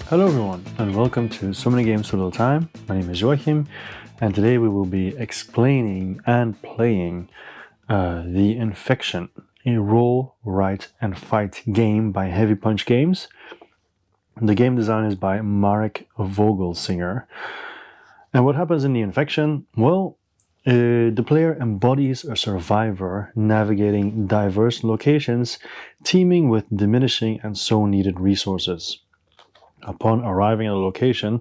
Hello everyone and welcome to So Many Games So Little Time. My name is Joachim and today we will be explaining and playing The Infection, a roll, write and fight game by Heavy Punch Games. The game design is by Marek Vogelsinger. And what happens in The Infection? Well, the player embodies a survivor navigating diverse locations, teeming with diminishing and so needed resources. Upon arriving at a location,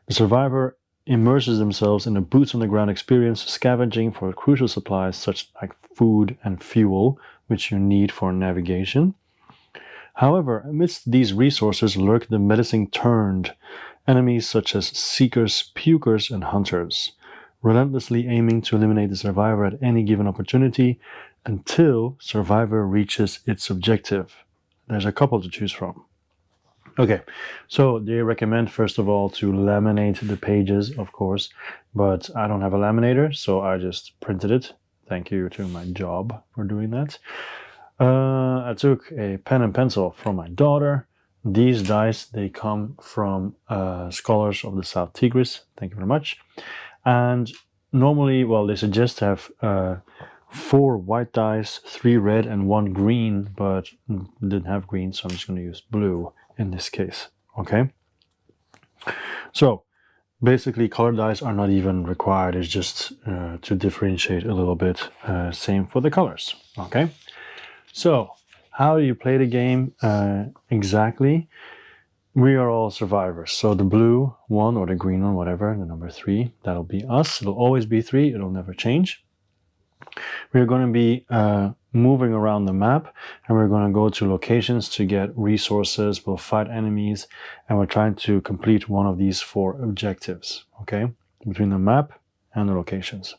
the survivor immerses themselves in a boots-on-the-ground experience, scavenging for crucial supplies such like food and fuel, which you need for navigation. However, amidst these resources lurk the menacing-turned enemies such as seekers, pukers, and hunters, relentlessly aiming to eliminate the survivor at any given opportunity until survivor reaches its objective. There's a couple to choose from. Okay, so they recommend first of all to laminate the pages, of course, but I don't have a laminator, so I just printed it. Thank you to my job for doing that. I took a pen and pencil from my daughter. These dice, they come from Scholars of the South Tigris. Thank you very much. And normally, well, they suggest to have 4 white dice, 3 red and 1 green, but didn't have green, so I'm just going to use blue in this case. Okay, so basically color dice are not even required. It's just to differentiate a little bit. Same for the colors. Okay, so how do you play the game exactly? We are all survivors, so the blue one or the green one, whatever, the number 3, that'll be us. It'll always be 3, it'll never change. We're going to be moving around the map, and we're going to go to locations to get resources. We'll fight enemies, and we're trying to complete one of these 4 objectives, okay, between the map and the locations.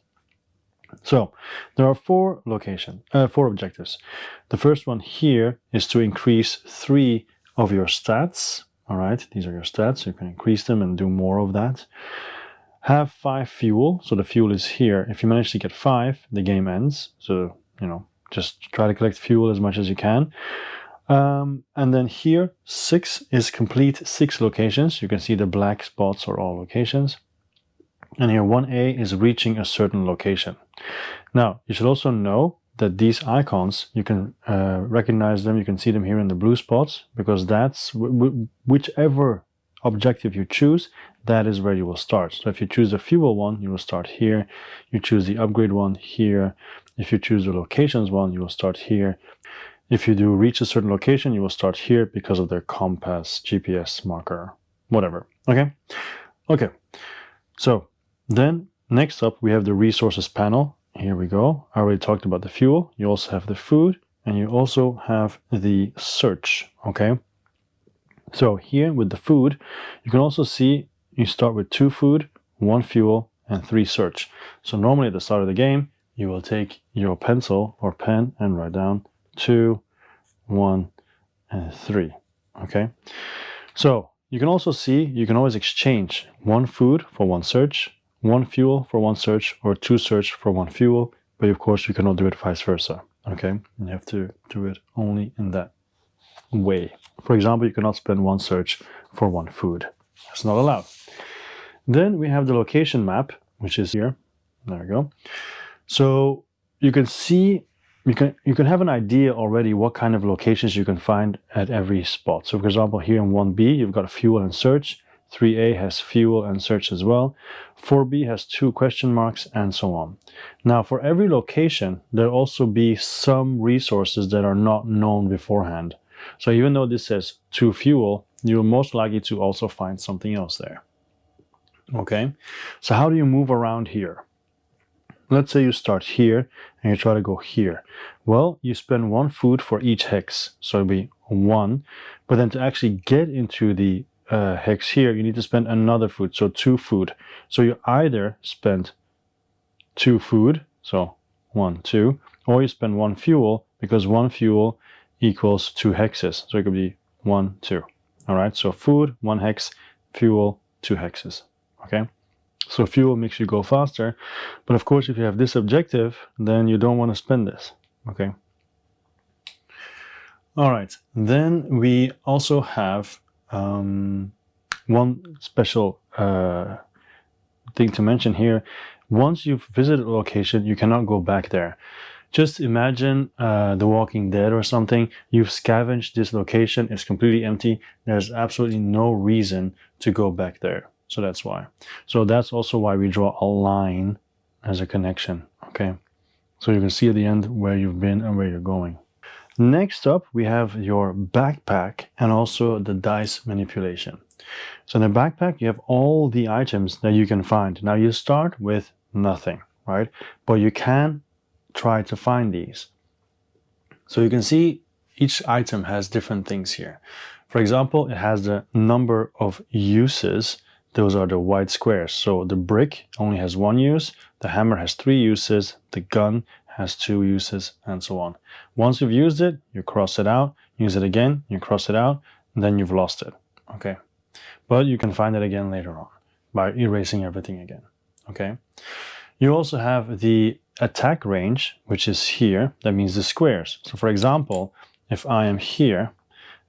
So there are 4 objectives. The first one here is to increase 3 of your stats. All right, these are your stats. You can increase them and do more of that. Have 5 fuel, so the fuel is here. If you manage to get 5, the game ends. So, just try to collect fuel as much as you can. And then here, 6 is complete 6 locations. You can see the black spots are all locations. And here 1A is reaching a certain location. Now, you should also know that these icons, you can recognize them. You can see them here in the blue spots, because that's whichever objective you choose, that is where you will start. So if you choose the fuel one, you will start here. You choose the upgrade one here. If you choose the locations one, you will start here. If you do reach a certain location, you will start here because of their compass, GPS marker, whatever. Okay. So then next up, we have the resources panel. Here we go. I already talked about the fuel. You also have the food, and you also have the search. Okay. So here with the food, you can also see you start with 2 food, 1 fuel, and 3 search. So normally at the start of the game, you will take your pencil or pen and write down 2, 1, and 3. Okay. So you can also see, you can always exchange 1 food for 1 search, 1 fuel for 1 search, or 2 search for 1 fuel. But of course, you cannot do it vice versa. Okay. You have to do it only in that way. For example, you cannot spend 1 search for 1 food. That's not allowed. Then we have the location map, which is here. There we go. So you can see, you can have an idea already what kind of locations you can find at every spot. So for example, here in 1B, you've got fuel and search. 3A has fuel and search as well. 4B has 2 question marks, and so on. Now, for every location, there'll also be some resources that are not known beforehand. So even though this says 2 fuel, you're most likely to also find something else there. Okay, so how do you move around here? Let's say you start here and you try to go here. Well, you spend 1 food for each hex, so it'll be 1. But then to actually get into the hex here, you need to spend another food, so 2 food. So you either spend 2 food, so 1, 2, or you spend 1 fuel, because 1 fuel equals 2 hexes. So it could be 1, 2. All right, so food, 1 hex, fuel, 2 hexes. Okay, so fuel makes you go faster. But of course, if you have this objective, then you don't want to spend this. Okay. All right, then we also have one special thing to mention here. Once you've visited a location, you cannot go back there. Just imagine The Walking Dead or something. You've scavenged this location, it's completely empty. There's absolutely no reason to go back there. So that's why. So that's also why we draw a line as a connection, okay? So you can see at the end where you've been and where you're going. Next up, we have your backpack and also the dice manipulation. So in the backpack, you have all the items that you can find. Now you start with nothing, right? But you can try to find these. So you can see each item has different things here. For example, it has the number of uses. Those are the white squares. So the brick only has one use, the hammer has 3 uses, the gun has 2 uses, and so on. Once you've used it, you cross it out, use it again, you cross it out, and then you've lost it, okay? But you can find it again later on by erasing everything again, okay? You also have the attack range, which is here. That means the squares. So for example, if I am here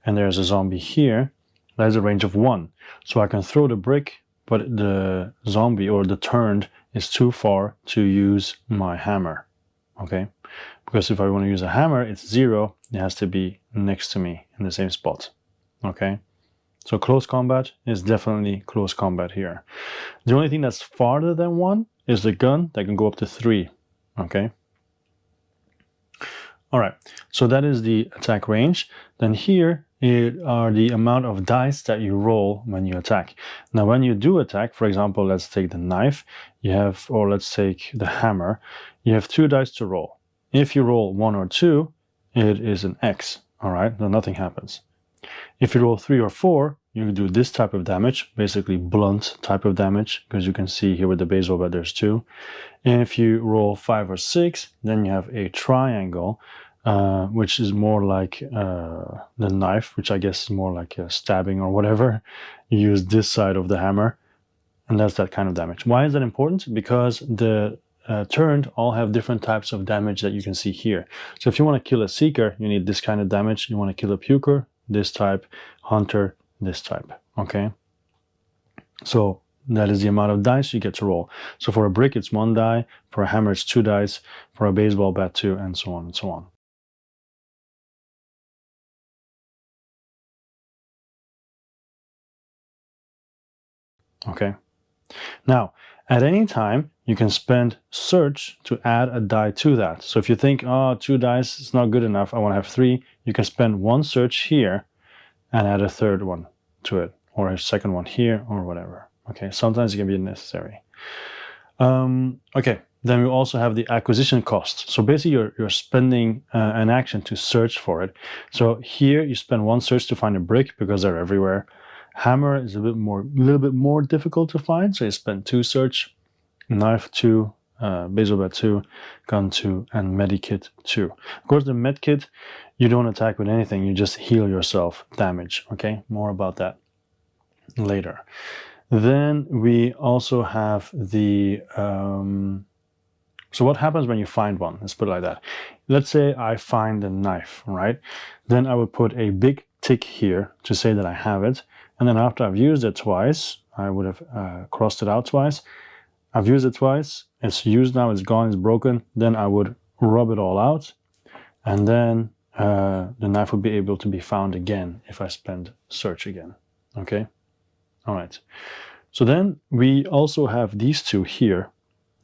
and there's a zombie here, that's a range of 1. So I can throw the brick, but the zombie or the turned is too far to use my hammer, okay? Because if I want to use a hammer, it's 0. It has to be next to me in the same spot, okay? So close combat is definitely close combat here. The only thing that's farther than 1 is the gun that can go up to 3, okay? All right, so that is the attack range. Then here are the amount of dice that you roll when you attack. Now, when you do attack, for example, let's take the knife, or let's take the hammer, you have 2 dice to roll. If you roll 1 or 2, it is an X, all right? Then nothing happens. If you roll 3 or 4, you do this type of damage, basically blunt type of damage, because you can see here with the baseball bat there's 2. And if you roll 5 or 6, then you have a triangle, which is more like the knife, which I guess is more like a stabbing or whatever. You use this side of the hammer, and that's that kind of damage. Why is that important? Because the turned all have different types of damage that you can see here. So if you want to kill a seeker, you need this kind of damage. You want to kill a puker, this type, hunter, this type, okay? So that is the amount of dice you get to roll. So for a brick, it's 1 die. For a hammer, it's 2 dice. For a baseball bat, 2, and so on and so on. Okay. Now, at any time, you can spend search to add a die to that. So if you think, oh, 2 dice is not good enough, I want to have 3, you can spend 1 search here and add a 3rd one to it, or a 2nd one here, or whatever. Okay, sometimes it can be necessary. Okay, then we also have the acquisition cost. So basically, you're spending an action to search for it. So here you spend 1 search to find a brick because they're everywhere. Hammer is a little bit more difficult to find, so you spend 2 search. Knife 2, baseball bat 2, gun 2, and medikit 2. Of course, the medkit, you don't attack with anything, you just heal yourself damage, okay? More about that later. Then we also have the, so what happens when you find one? Let's put it like that. Let's say I find a knife, right? Then I would put a big tick here to say that I have it. And then after I've used it twice, I would have crossed it out twice. I've used it twice, it's used now, it's gone, it's broken. Then I would rub it all out, and then the knife would be able to be found again if I spend search again, okay? All right, so then we also have these 2 here.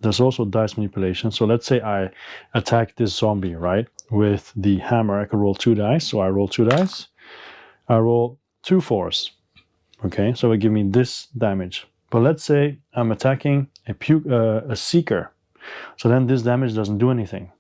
There's also dice manipulation. So let's say I attack this zombie, right? With the hammer, I can roll 2 dice. So I roll 2 dice, I roll 2 4s, okay? So it will give me this damage. But let's say I'm attacking a seeker. So then this damage doesn't do anything.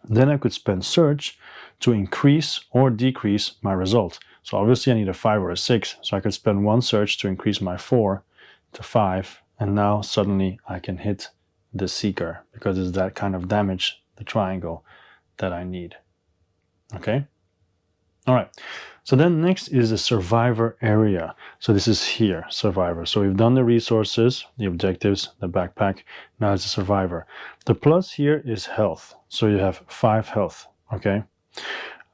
Then I could spend search to increase or decrease my result. So obviously I need a 5 or a 6. So I could spend 1 search to increase my 4 to 5. And now suddenly I can hit the seeker because it's that kind of damage, the triangle, that I need. Okay? All right. So then next is the survivor area. So this is here, survivor. So we've done the resources, the objectives, the backpack. Now it's a survivor. The plus here is health. So you have 5 health, okay?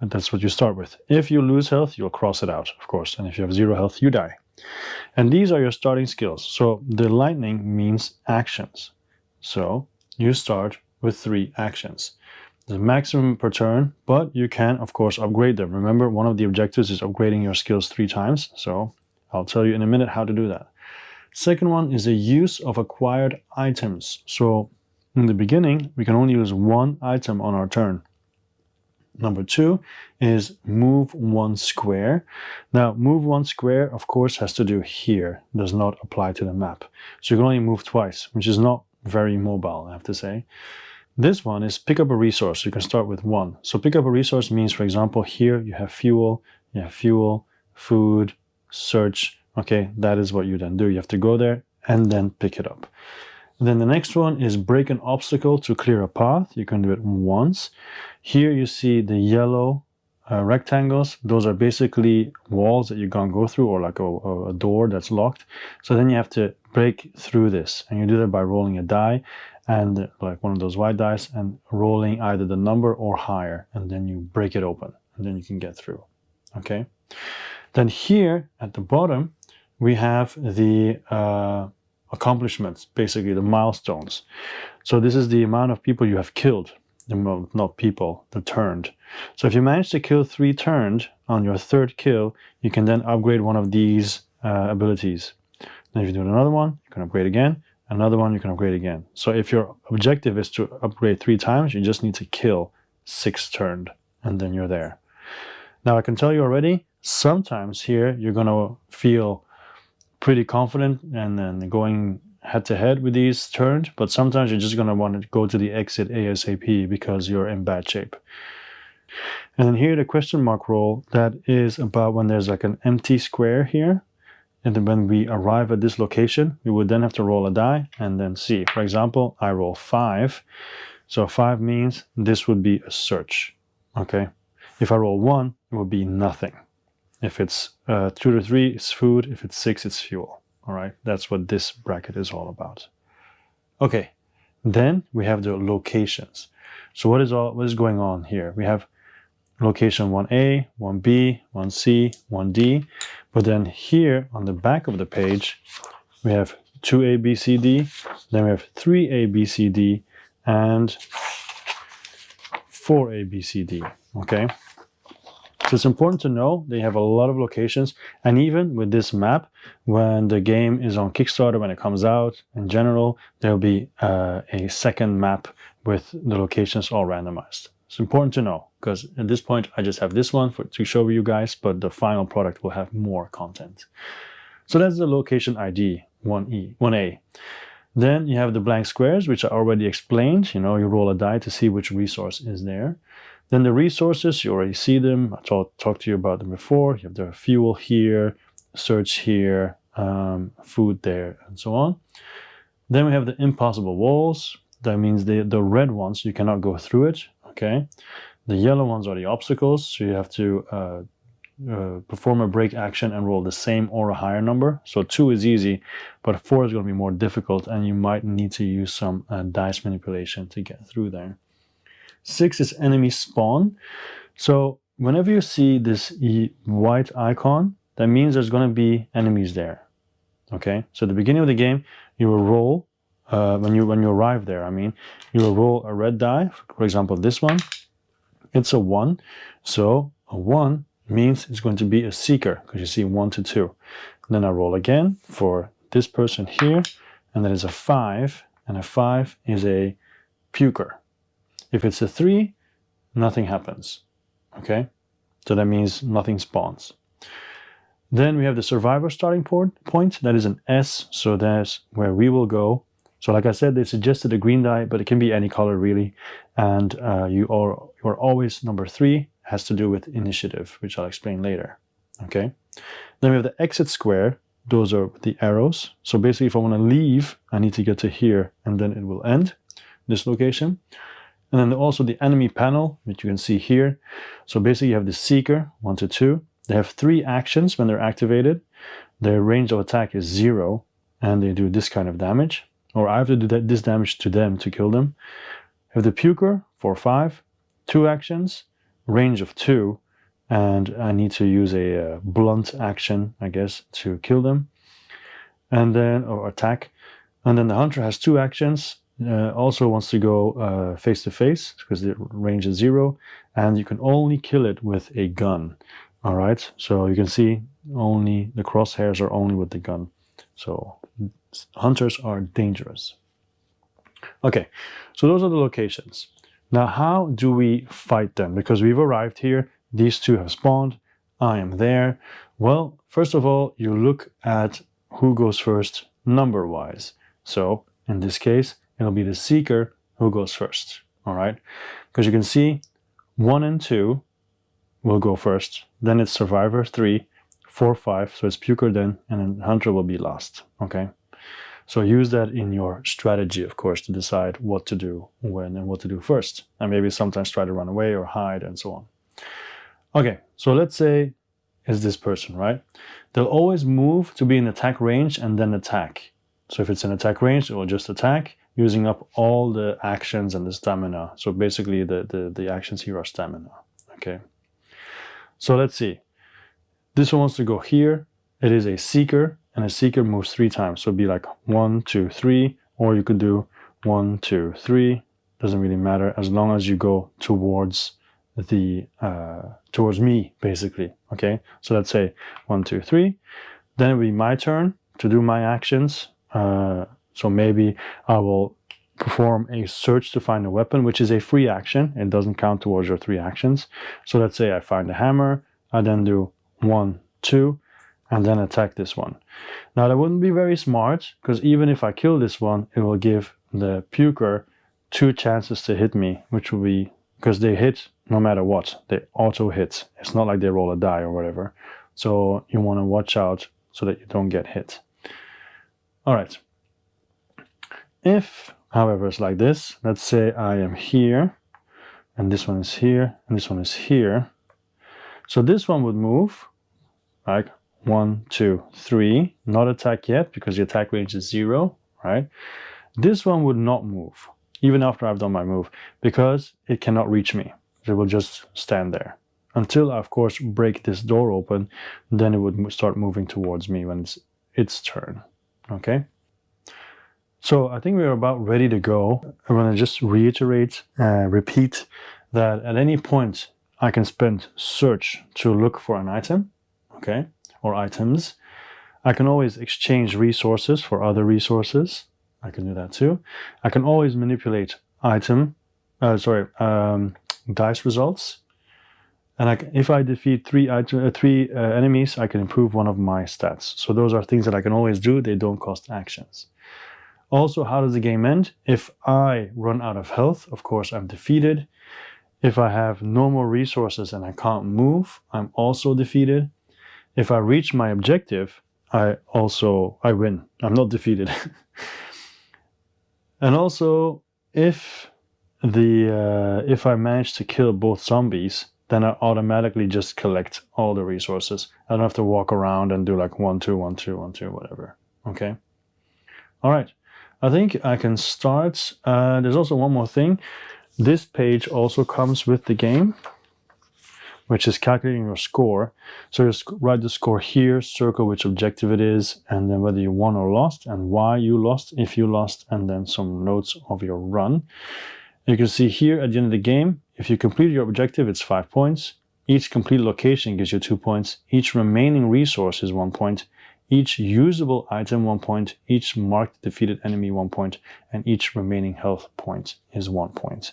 And that's what you start with. If you lose health, you'll cross it out, of course. And if you have 0 health, you die. And these are your starting skills. So the lightning means actions. So you start with 3 actions. The maximum per turn, but you can of course upgrade them. Remember, one of the objectives is upgrading your skills 3 times. So I'll tell you in a minute how to do that. Second one is the use of acquired items. So in the beginning, we can only use 1 item on our turn. Number 2 is move 1 square. Now, move 1 square, of course, has to do here. Does not apply to the map. So you can only move twice, which is not very mobile, I have to say. This one is pick up a resource. You can start with 1. So pick up a resource means, for example, here you have fuel, food, search. Okay, that is what you then do. You have to go there and then pick it up. Then the next one is break an obstacle to clear a path. You can do it once. Here you see the yellow rectangles. Those are basically walls that you can't go through, or like a door that's locked. So then you have to break through this, and you do that by rolling a die, and like one of those white dice, and rolling either the number or higher, and then you break it open, and then you can get through. Okay. Then here at the bottom we have the accomplishments, basically the milestones. So this is the amount of people you have killed. Not people, the turned. So if you manage to kill 3 turned on your 3rd kill, you can then upgrade one of these abilities. Then if you do another one, you can upgrade again. Another one, you can upgrade again. So if your objective is to upgrade 3 times, you just need to kill 6 turned, and then you're there. Now I can tell you already, sometimes here you're gonna feel pretty confident and then going head to head with these turned, but sometimes you're just going to want to go to the exit ASAP because you're in bad shape. And then here the question mark roll, that is about when there's like an empty square here, and then when we arrive at this location, we would then have to roll a die and then see. For example, I roll 5, so 5 means this would be a search. Okay, if I roll 1, it would be nothing. If it's 2 to 3, it's food. If it's 6, it's fuel. All right, that's what this bracket is all about. Okay, then we have the locations. So what is going on here? We have location 1A, 1B, 1C, 1D, but then here on the back of the page, we have 2A, B, C, D, then we have 3A, B, C, D, and 4A, B, C, D, okay? So it's important to know they have a lot of locations, and even with this map, when the game is on Kickstarter, when it comes out, in general, there'll be a second map with the locations all randomized. It's important to know, because at this point I just have this one to show you guys, but the final product will have more content. So that's the location ID, 1A. Then you have the blank squares, which I already explained. You know, you roll a die to see which resource is there. Then the resources, you already see them. I talked to you about them before. You have the fuel here, search here, food there, and so on. Then we have the impossible walls. That means the red ones, you cannot go through it, okay? The yellow ones are the obstacles, so you have to perform a break action and roll the same or a higher number. So 2 is easy, but 4 is going to be more difficult, and you might need to use some dice manipulation to get through there. 6 is enemy spawn. So whenever you see this white icon, that means there's going to be enemies there. Okay, so at the beginning of the game, you will roll, when you arrive there, I mean, you will roll a red die. For example, this one, it's a 1. So a 1 means it's going to be a seeker, because you see 1 to 2. And then I roll again for this person here, and that is a 5, and a 5 is a puker. If it's a 3, nothing happens, okay? So that means nothing spawns. Then we have the survivor starting point. That is an S, so that's where we will go. So like I said, they suggested a green die, but it can be any color really. And you are always number 3, has to do with initiative, which I'll explain later, okay? Then we have the exit square. Those are the arrows. So basically, if I want to leave, I need to get to here, and then it will end, this location. And then also the enemy panel, which you can see here. So basically you have the seeker, 1 to 2. They have 3 actions when they're activated. Their range of attack is 0, and they do this kind of damage. Or I have to do this damage to them to kill them. You have the puker, 4, 5, 2 actions, range of 2, and I need to use a blunt action, I guess, to kill them, and then, or attack. And then the hunter has 2 actions, also wants to go face to face because the range is 0, and you can only kill it with a gun. All right, so you can see only the crosshairs are only with the gun. So hunters are dangerous. Okay, so those are the locations. Now, how do we fight them? Because we've arrived here, these 2 have spawned, I am there. Well, first of all, you look at who goes first number-wise. So in this case, it'll be the seeker who goes first. All right, because you can see 1 and 2 will go first. Then it's survivor 3, 4, 5. So it's puker then, and then hunter will be last. Okay. So use that in your strategy, of course, to decide what to do when and what to do first. And maybe sometimes try to run away or hide and so on. Okay, so let's say it's this person, right? They'll always move to be in attack range and then attack. So if it's in attack range, it will just attack, using up all the actions and the stamina. So basically the actions here are stamina. Okay. So let's see. This one wants to go here. It is a seeker, and a seeker moves 3 times. So it'd be like 1, 2, 3, or you could do 1, 2, 3. Doesn't really matter as long as you go towards the towards me, basically. Okay, so let's say 1, 2, 3. Then it'll be my turn to do my actions. So maybe I will perform a search to find a weapon, which is a free action. It doesn't count towards your 3 actions. So let's say I find a hammer. I then do 1, 2. And then attack this one. Now that wouldn't be very smart, because even if I kill this one, it will give the puker 2 chances to hit me, which will be, because they hit no matter what, they auto hit. It's not like they roll a die or whatever. So you want to watch out so that you don't get hit. All right. If, however, it's like this, let's say I am here, and this one is here, and this one is here. So this one would move, like 1, 2, 3, not attack yet because the attack range is 0, right? This one would not move, even after I've done my move, because it cannot reach me. It will just stand there until I, of course, break this door open. Then it would start moving towards me when it's its turn, okay? So I think we're about ready to go. I'm going to just reiterate, repeat that at any point I can spend search to look for an item, okay? Or items. I can always exchange resources for other resources. I can do that too. I can always manipulate dice results. And if I defeat 3 enemies, I can improve one of my stats. So those are things that I can always do. They don't cost actions. Also, how does the game end? If I run out of health, of course, I'm defeated. If I have no more resources and I can't move, I'm also defeated. If I reach my objective, I win. I'm not defeated. And also, if I manage to kill both zombies, then I automatically just collect all the resources. I don't have to walk around and do like 1, 2, 1, 2, 1, 2, whatever. Okay. All right. I think I can start. There's also one more thing. This page also comes with the game, which is calculating your score. So you write the score here, circle which objective it is, and then whether you won or lost, and why you lost, if you lost, and then some notes of your run. You can see here at the end of the game, if you complete your objective, it's 5 points. Each complete location gives you 2 points. Each remaining resource is 1 point. Each usable item 1 point. Each marked defeated enemy 1 point. And each remaining health point is 1 point.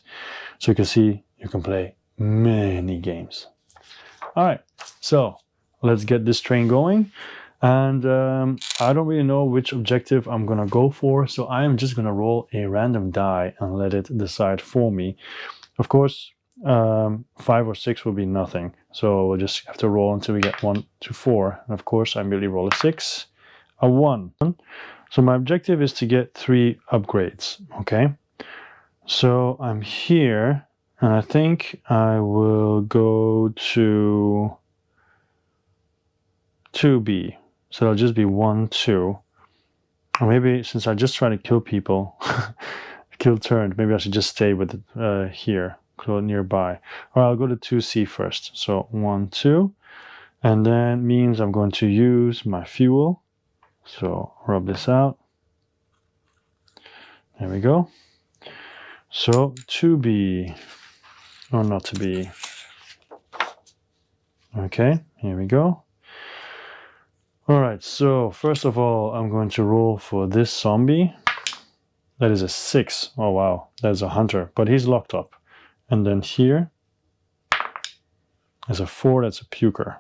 So you can see you can play many games. All right, so let's get this train going. And I don't really know which objective I'm gonna go for, so I am just gonna roll a random die and let it decide for me. Of course, 5 or 6 will be nothing, so we'll just have to roll until we get 1 to 4. And of course, I merely roll a 6, a 1. So my objective is to get 3 upgrades, okay? So I'm here, and I think I will go to 2B. So it'll just be 1, 2. Or maybe since I just try to kill people, kill turned, maybe I should just stay with it here. close nearby. Or I'll go to 2C first. So 1, 2. And then means I'm going to use my fuel. So rub this out. There we go. So to be, or not to be. Okay, here we go. All right, so first of all, I'm going to roll for this zombie. That is a 6. Oh wow, that's a hunter, but he's locked up. And then here is a 4, that's a puker.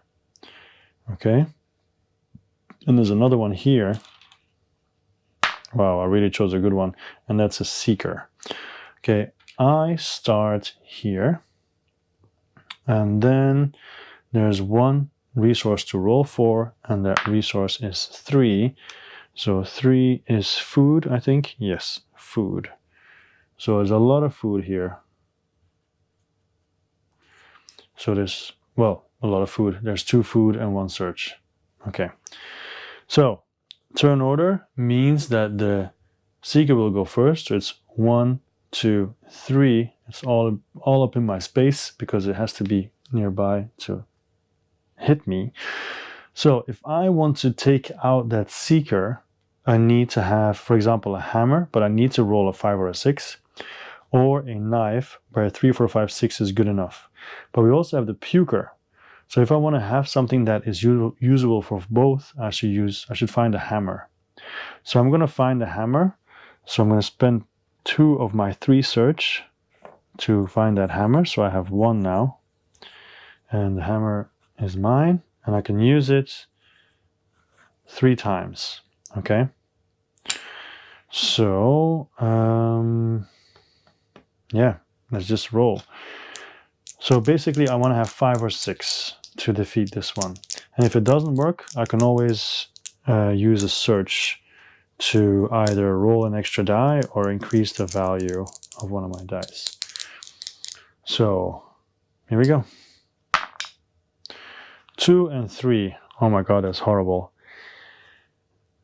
Okay. And there's another one here. Wow, I really chose a good one. And that's a seeker. Okay, I start here. And then there's one resource to roll for, and that resource is 3. So 3 is food, I think. Yes, food. So there's a lot of food here. So there's, well, a lot of food. There's 2 food and 1 search. Okay. So turn order means that the seeker will go first. So it's 1, 2, 3. It's all up in my space because it has to be nearby to hit me. So if I want to take out that seeker, I need to have, for example, a hammer, but I need to roll a 5 or a 6, or a knife where a 3, 4, 5, 6 is good enough. But we also have the puker. So if I want to have something that is usable for both, I should find a hammer. So I'm going to find a hammer. So I'm going to spend 2 of my 3 search to find that hammer. So I have 1 now. And the hammer is mine. And I can use it 3 times. Okay. So, yeah, let's just roll. So basically I want to have 5 or 6 to defeat this one. And if it doesn't work, I can always use a search to either roll an extra die or increase the value of one of my dice. So here we go. 2 and 3. Oh my god, that's horrible.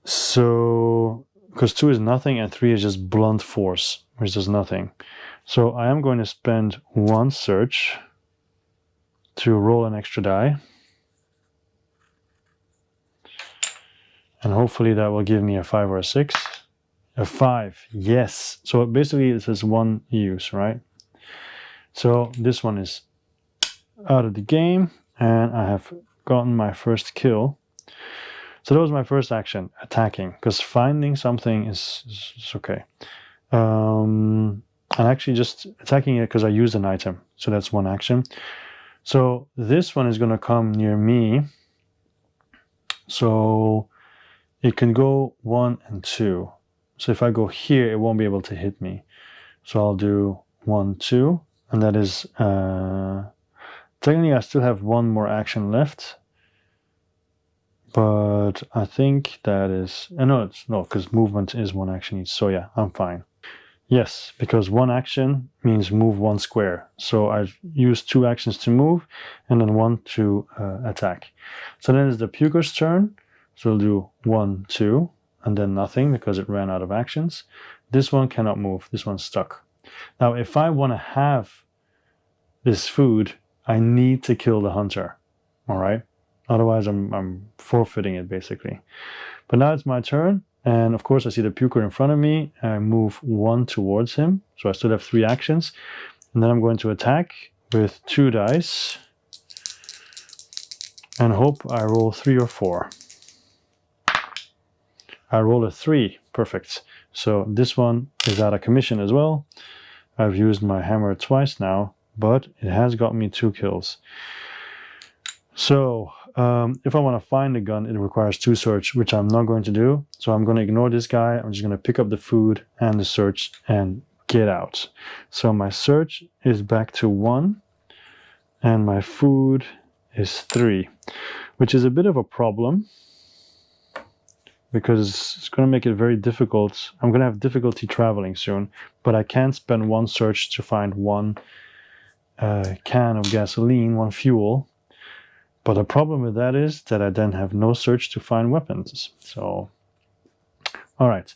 So, because 2 is nothing and 3 is just blunt force, which does nothing. So I am going to spend 1 search to roll an extra die. And hopefully that will give me a 5 or a 6. A 5, yes. So basically this is 1 use, right? So this one is out of the game, and I have gotten my first kill. So that was my first action, attacking, because finding something is okay. And actually just attacking it because I used an item. So that's 1 action. So this one is going to come near me. So it can go 1 and 2. So if I go here, it won't be able to hit me. So I'll do 1, 2. And that is, technically I still have 1 more action left. But I think that is, no, because movement is 1 action each. So yeah, I'm fine. Yes, because 1 action means move 1 square. So I use 2 actions to move and then 1 to attack. So then it's the puker's turn. So we'll do 1, 2, and then nothing because it ran out of actions. This one cannot move. This one's stuck. Now, if I want to have this food, I need to kill the hunter. All right? Otherwise, I'm forfeiting it, basically. But now it's my turn. And of course, I see the puker in front of me. I move 1 towards him. So I still have 3 actions. And then I'm going to attack with 2 dice. And hope I roll 3 or 4. I roll a 3. Perfect. So this one is out of commission as well. I've used my hammer twice now, but it has got me 2 kills. So if I want to find the gun, it requires 2 search, which I'm not going to do. So I'm going to ignore this guy. I'm just going to pick up the food and the search and get out. So my search is back to 1 and my food is 3, which is a bit of a problem because it's going to make it very difficult. I'm going to have difficulty traveling soon, but I can spend 1 search to find 1 can of gasoline, 1 fuel. But the problem with that is that I then have no search to find weapons. So, all right.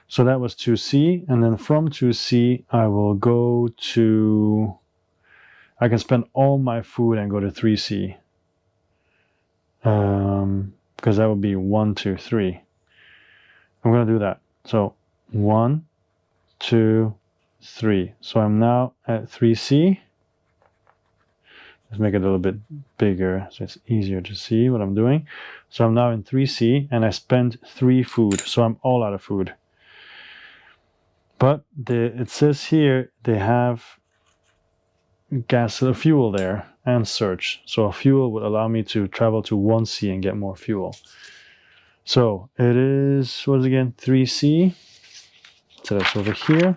So that was 2C. And then from 2C, I will go to I can spend all my food and go to 3C. Because that would be 1, 2, 3. I'm going to do that. So 1, 2, 3. So I'm now at 3C. Let's make it a little bit bigger so it's easier to see what I'm doing. So I'm now in 3C and I spent 3 food. So I'm all out of food. But it says here they have fuel there and search. So a fuel would allow me to travel to 1C and get more fuel. So it is, what is it again, 3C. So that's over here.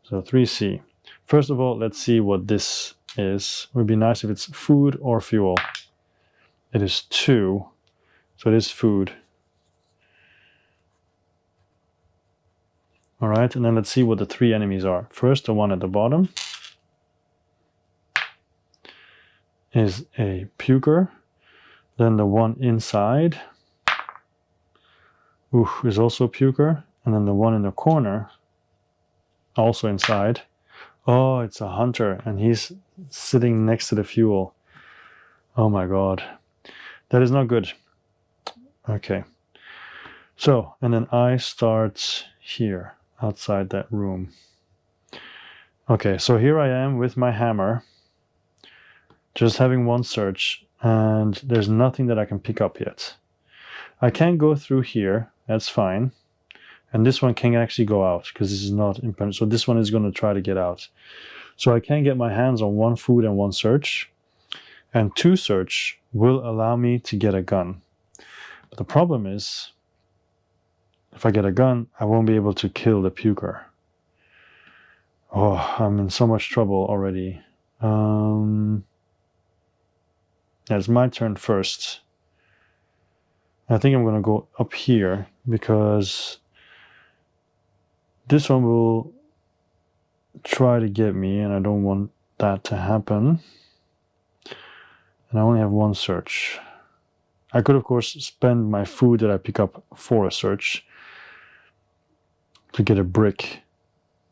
So 3C. First of all, let's see what this is. It would be nice if it's food or fuel. It is 2. So it is food. All right, and then let's see what the 3 enemies are. First, the one at the bottom is a puker. Then the one inside is also a puker. And then the one in the corner, also inside. Oh, it's a hunter, and he's sitting next to the fuel. Oh my god. That is not good. Okay. So, and then I start here, outside that room. Okay, so here I am with my hammer, just having one search, and there's nothing that I can pick up yet. I can go through here, that's fine. And this one can actually go out, because this is not impenetrable. So this one is going to try to get out. So I can get my hands on 1 food and 1 search. And 2 search will allow me to get a gun. But the problem is, if I get a gun, I won't be able to kill the puker. Oh, I'm in so much trouble already. Yeah, it's my turn first. I think I'm going to go up here, because this one will try to get me, and I don't want that to happen. And I only have 1 search. I could, of course, spend my food that I pick up for a search to get a brick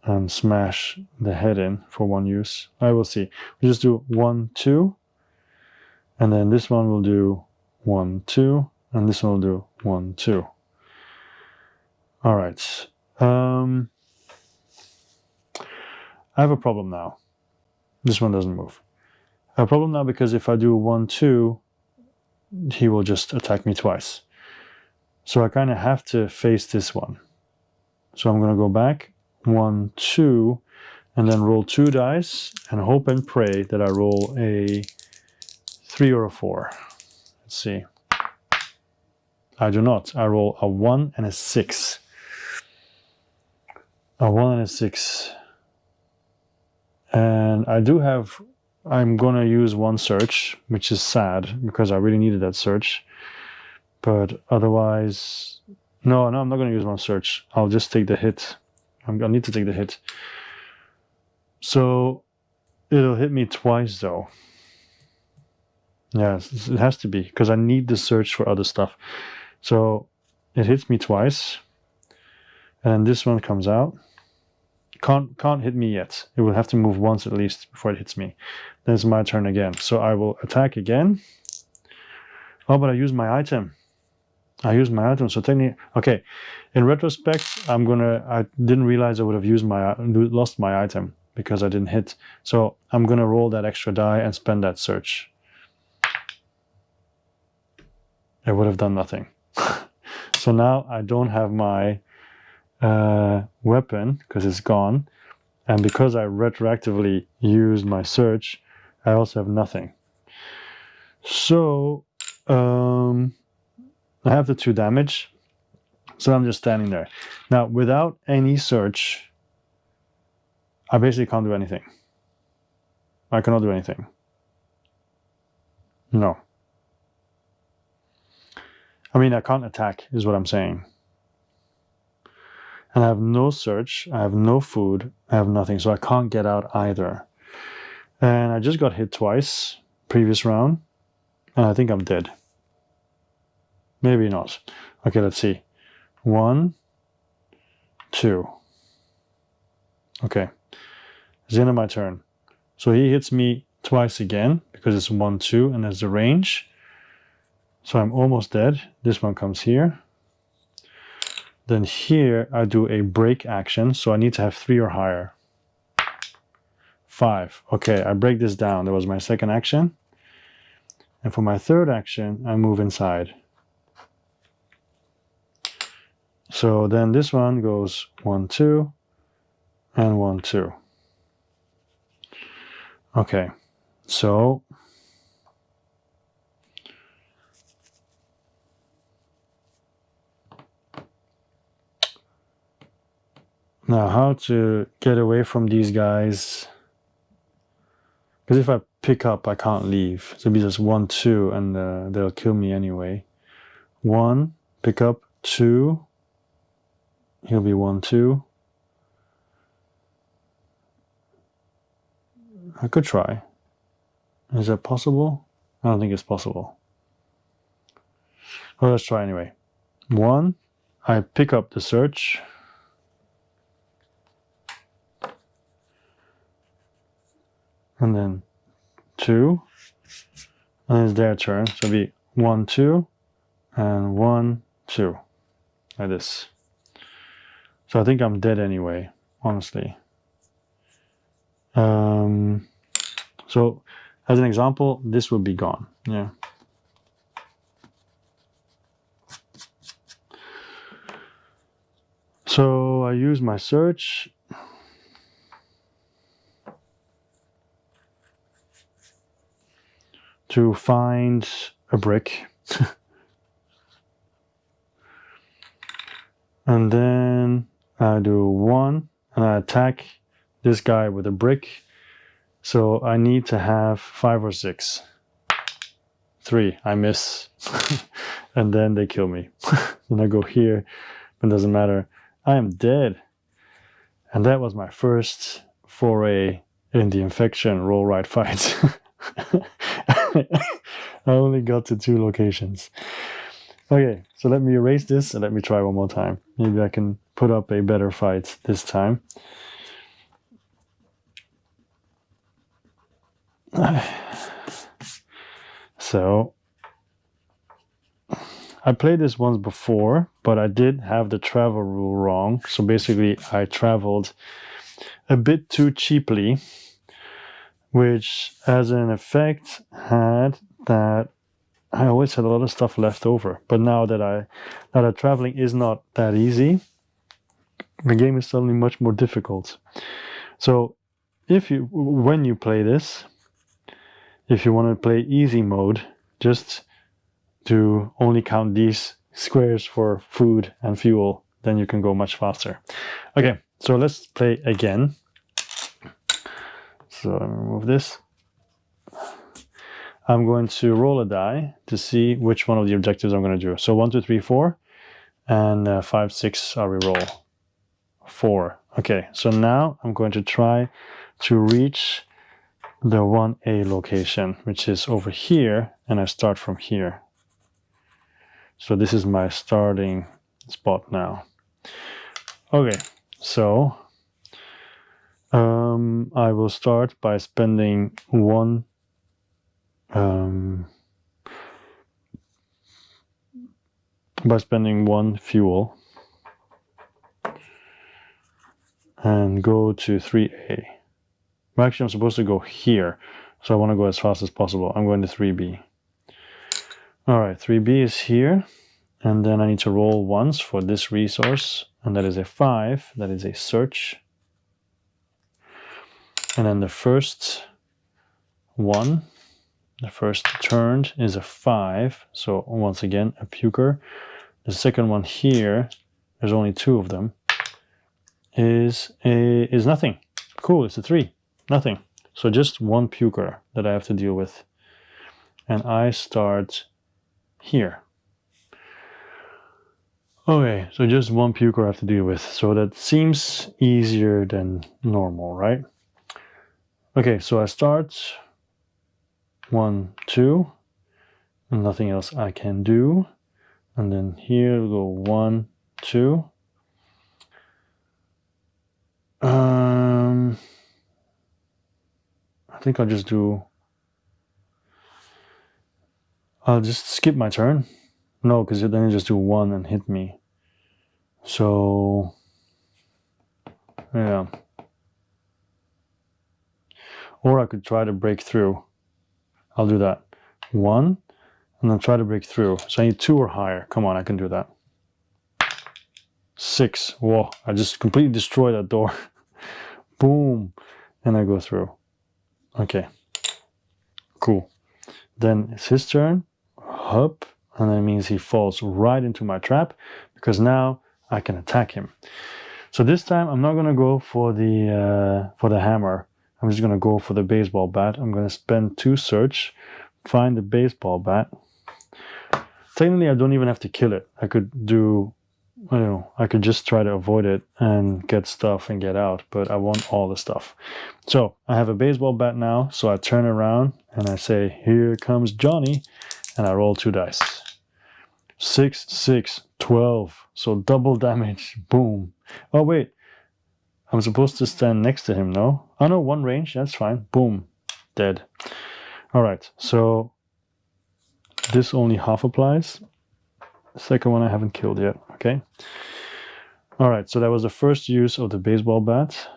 and smash the head in for 1 use. I will see. We just do 1, 2. And then this one will do 1, 2. And this one will do 1, 2. All right. I have a problem now. This one doesn't move. I have a problem now because if I do 1, 2, he will just attack me twice. So I kind of have to face this one. So I'm going to go back, 1, 2, and then roll 2 dice and hope and pray that I roll a 3 or a 4. Let's see. I do not. I roll a 1 and a 6. A 1 and a 6. And I do have, I'm going to use 1 search, which is sad because I really needed that search. But otherwise, no, I'm not going to use 1 search. I'll just take the hit. I'll need to take the hit. So it'll hit me twice though. Yeah, it has to be because I need the search for other stuff. So it hits me twice. And this one comes out. Can't hit me yet. It will have to move once at least before it hits me. Then it's my turn again. So I will attack again. Oh, but I used my item. So technically, okay. In retrospect, I didn't realize I would have lost my item because I didn't hit. So I'm gonna roll that extra die and spend that search. It would have done nothing. So now I don't have my weapon because it's gone, and because I retroactively used my search, I also have nothing. So I have the 2 damage, so I'm just standing there. Now without any search, I basically can't do anything. I cannot do anything. No. I mean, I can't attack is what I'm saying. And I have no search, I have no food, I have nothing, so I can't get out either. And I just got hit twice, previous round, and I think I'm dead. Maybe not. Okay, let's see. 1, 2. Okay, it's the end of my turn. So he hits me twice again because it's 1, 2, and there's the range. So I'm almost dead. This one comes here. Then here I do a break action, so I need to have 3 or higher. 5. Okay, I break this down. That was my second action. And for my third action, I move inside. So then this one goes 1, 2, and 1, 2. Okay, so now how to get away from these guys? Because if I pick up, I can't leave. So it'll be just 1, 2, and they'll kill me anyway. 1, pick up, 2. He'll be 1, 2. I could try. Is that possible? I don't think it's possible. Well, let's try anyway. 1, I pick up the search. And then 2. And it's their turn. So it'll be 1, 2, and 1, 2. Like this. So I think I'm dead anyway, honestly. So as an example, this would be gone. Yeah. So I use my search. To find a brick. And then I do 1 and I attack this guy with a brick. So I need to have 5 or 6. 3, I miss. And then they kill me. Then I go here, but it doesn't matter. I am dead. And that was my first foray in the infection roll right fight. I only got to 2 locations. Okay, so let me erase this and let me try one more time. Maybe I can put up a better fight this time. So, I played this once before, but I did have the travel rule wrong. So basically, I traveled a bit too cheaply, which as an effect had that I always had a lot of stuff left over. But now that traveling is not that easy, the game is suddenly much more difficult. So when you play this, if you want to play easy mode, just to only count these squares for food and fuel, then you can go much faster. Okay, so let's play again. So let me remove this. I'm going to roll a die to see which one of the objectives I'm going to do. So 1, 2, 3, 4, and 5, 6 I reroll. 4. Okay, so now I'm going to try to reach the 1A location, which is over here, and I start from here. So this is my starting spot now. Okay, so I will start by spending 1 fuel and go to 3A. Well, actually, I'm supposed to go here, so I want to go as fast as possible. I'm going to 3B. All right, 3B is here, and then I need to roll once for this resource, and that is a 5. That is a search. And then the first one, the first turned, is a 5. So once again, a puker. The second one here, there's only 2 of them, is nothing. Cool, it's a 3. Nothing. So just 1 puker that I have to deal with. And I start here. Okay, so just 1 puker I have to deal with. So that seems easier than normal, right? Okay, so I start 1, 2, and nothing else I can do. And then here we'll go 1, 2. think I'll just do... I'll just skip my turn. No, because then you just do 1 and hit me. So... yeah. Or I could try to break through. I'll do that. 1, and then try to break through. So I need 2 or higher. Come on, I can do that. 6. Whoa, I just completely destroyed that door. Boom. And I go through. Okay. Cool. Then it's his turn. Hup. And that means he falls right into my trap, because now I can attack him. So this time I'm not going to go for the hammer. I'm just going to go for the baseball bat. I'm going to spend 2 search, find the baseball bat. Technically, I don't even have to kill it. I could do, I don't know, I could just try to avoid it and get stuff and get out, but I want all the stuff. So I have a baseball bat now, so I turn around and I say, here comes Johnny, and I roll 2 dice. 6, 6, 12. So double damage. Boom. Oh, wait. I'm supposed to stand next to him, no? Oh, no, 1 range. That's fine. Boom. Dead. All right. So this only half applies. The second one I haven't killed yet. Okay. All right. So that was the first use of the baseball bat.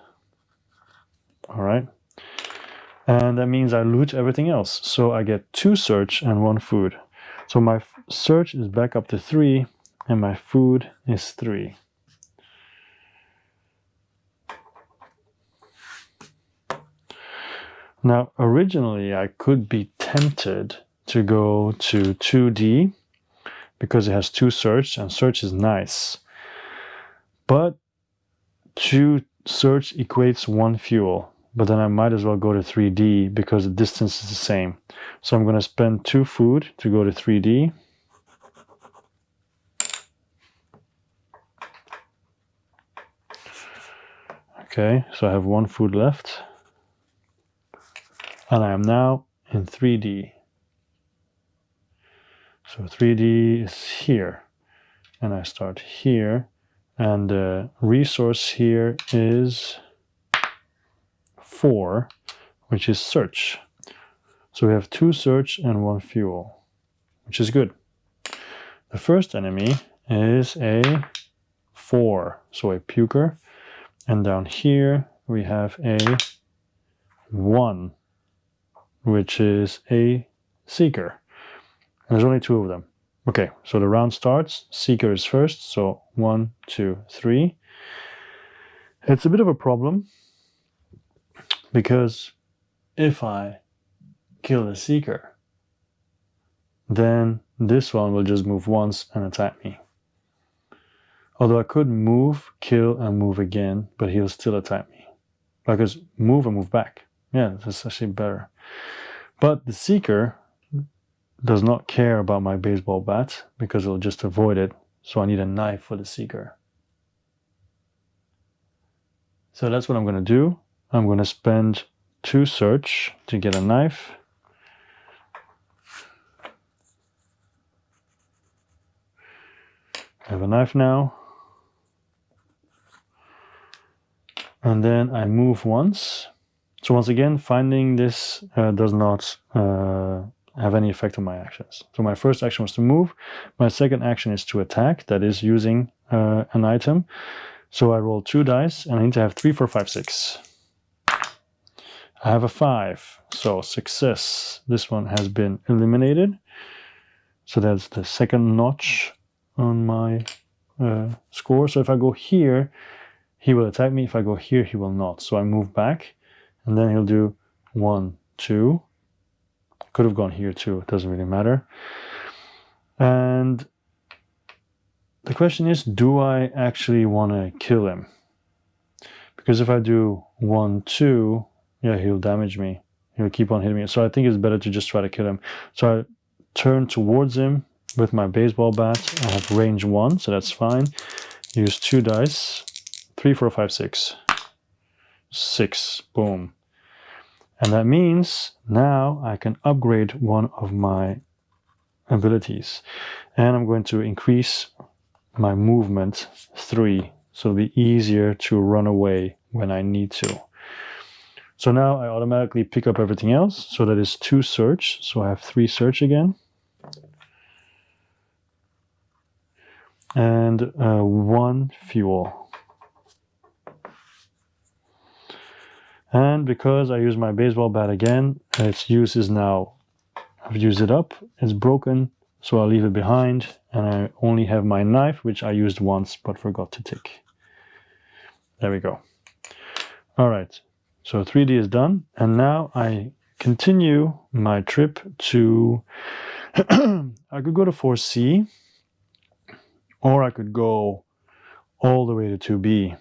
All right. And that means I loot everything else. So I get 2 search and 1 food. So my search is back up to 3, and my food is 3. Now, originally, I could be tempted to go to 2D because it has 2 search, and search is nice. But 2 search equates 1 fuel. But then I might as well go to 3D because the distance is the same. So I'm going to spend 2 food to go to 3D. Okay, so I have 1 food left. And I am now in 3D. So 3D is here. And I start here. And the resource here is 4, which is search. So we have 2 search and 1 fuel, which is good. The first enemy is a 4, so a puker. And down here we have a 1, which is a seeker. And there's only 2 of them. Okay, so the round starts. Seeker is first, so 1, 2, 3. It's a bit of a problem, because if I kill the seeker, then this one will just move once and attack me. Although I could move, kill, and move again, but he'll still attack me. I could move and move back. Yeah, that's actually better. But the seeker does not care about my baseball bat because it'll just avoid it. So I need a knife for the seeker. So that's what I'm going to do. I'm going to spend 2 search to get a knife. I have a knife now. And then I move once. So once again, finding this does not have any effect on my actions. So my first action was to move. My second action is to attack. That is using an item. So I roll 2 dice and I need to have 3, 4, 5, 6. I have a 5. So success. This one has been eliminated. So that's the second notch on my score. So if I go here, he will attack me. If I go here, he will not. So I move back, and then he'll do 1, 2. Could have gone here too. It doesn't really matter. And the question is, do I actually want to kill him? Because if I do 1, 2, yeah, he'll damage me. He'll keep on hitting me. So I think it's better to just try to kill him. So I turn towards him with my baseball bat. I have range 1, so that's fine. Use 2 dice. 3, 4, 5, 6. 6. Boom. And that means now I can upgrade one of my abilities. And I'm going to increase my movement 3. So it'll be easier to run away when I need to. So now I automatically pick up everything else. So that is 2 search. So I have 3 search again. And 1 fuel. And because I use my baseball bat again, its use is now, I've used it up, it's broken, so I'll leave it behind, and I only have my knife, which I used once but forgot to take. There we go. All right, so 3D is done, and now I continue my trip to, I could go to 4C, or I could go all the way to 2B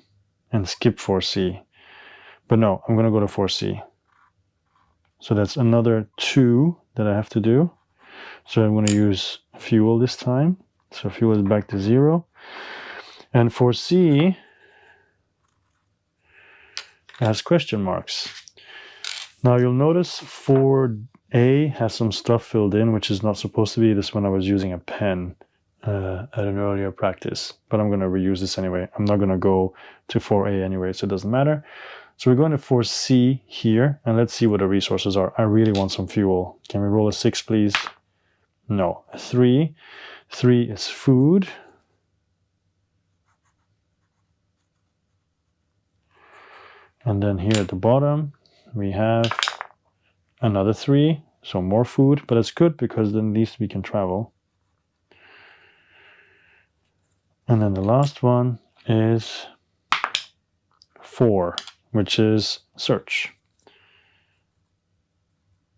and skip 4C. But no, I'm going to go to 4C. So that's another 2 that I have to do. So I'm going to use fuel this time. So fuel is back to 0. And 4C has question marks. Now you'll notice 4A has some stuff filled in, which is not supposed to be. This one I was using a pen at an earlier practice. But I'm going to reuse this anyway. I'm not going to go to 4A anyway, so it doesn't matter. So we're going to 4C here, and let's see what the resources are. I really want some fuel. Can we roll a 6, please? No. A 3. 3 is food. And then here at the bottom, we have another 3. So more food, but it's good because then at least we can travel. And then the last one is 4. Which is search.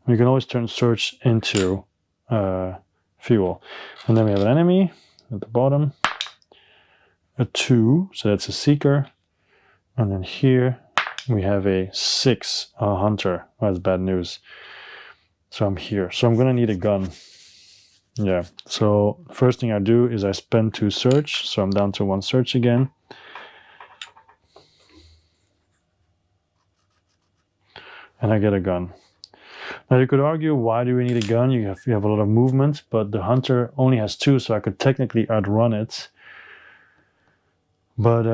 You can always turn search into fuel. And then we have an enemy at the bottom, a 2, so that's a seeker. And then here we have a 6, a hunter. Oh, that's bad news. So I'm here. So I'm going to need a gun. Yeah, so first thing I do is I spend 2 search, so I'm down to 1 search again. And I get a gun. Now you could argue, why do we need a gun? You have a lot of movement, but the hunter only has 2, so I could technically outrun it. But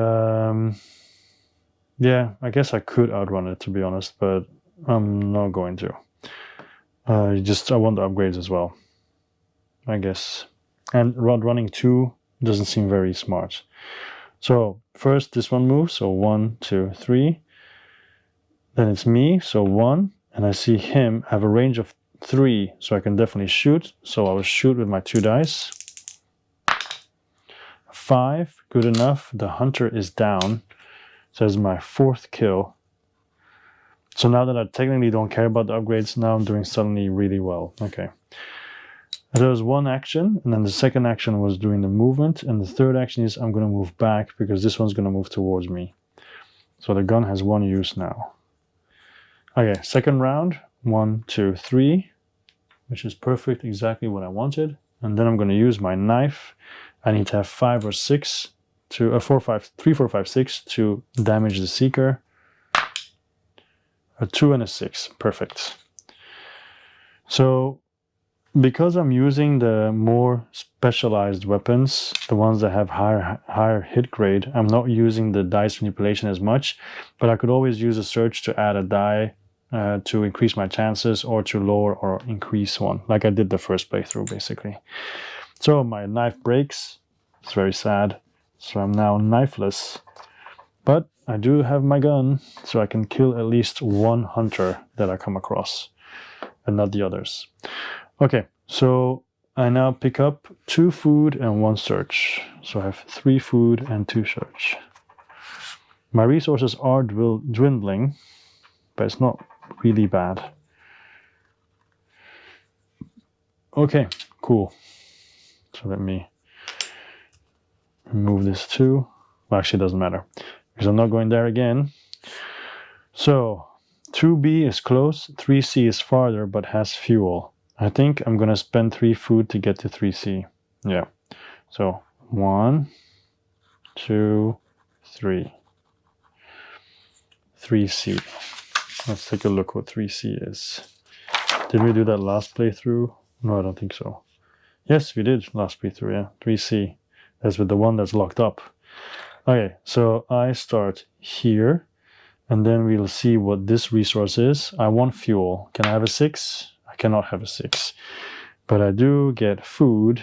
yeah, I guess I could outrun it, to be honest, but I'm not going to. I want the upgrades as well, I guess. And running 2 doesn't seem very smart. So first this one moves, so 1, 2, 3. Then it's me, so 1, and I see him have a range of 3, so I can definitely shoot. So I will shoot with my 2 dice. 5, good enough. The hunter is down. So that's my 4th kill. So now that I technically don't care about the upgrades, now I'm doing suddenly really well. Okay. There was 1 action, and then the second action was doing the movement, and the third action is I'm going to move back because this one's going to move towards me. So the gun has 1 use now. Okay, second round, 1, 2, 3, which is perfect, exactly what I wanted. And then I'm going to use my knife. I need to have 5 or 6 to 3, 4, 5, 6 to damage the seeker. A 2 and a 6, perfect. So because I'm using the more specialized weapons, the ones that have higher hit grade, I'm not using the dice manipulation as much, but I could always use a search to add a die to increase my chances, or to lower or increase one, like I did the first playthrough basically. So my knife breaks. It's very sad. So I'm now knifeless. But I do have my gun, so I can kill at least 1 hunter that I come across, and not the others. Okay, so I now pick up 2 food and 1 search. So I have 3 food and 2 search. My resources are dwindling, but it's not really bad. Okay, cool. So let me remove this too. Well, actually it doesn't matter, because I'm not going there again. So 2B is close, 3C is farther but has fuel. I think I'm gonna spend 3 food to get to 3C. Yeah. So 1, 2, 3. 3C. Let's take a look what 3C is. Did we do that last playthrough? No, I don't think so. Yes, we did last playthrough, yeah. 3C. That's with the one that's locked up. Okay, so I start here, And then we'll see what this resource is. I want fuel. Can I have a 6? I cannot have a 6. But I do get food.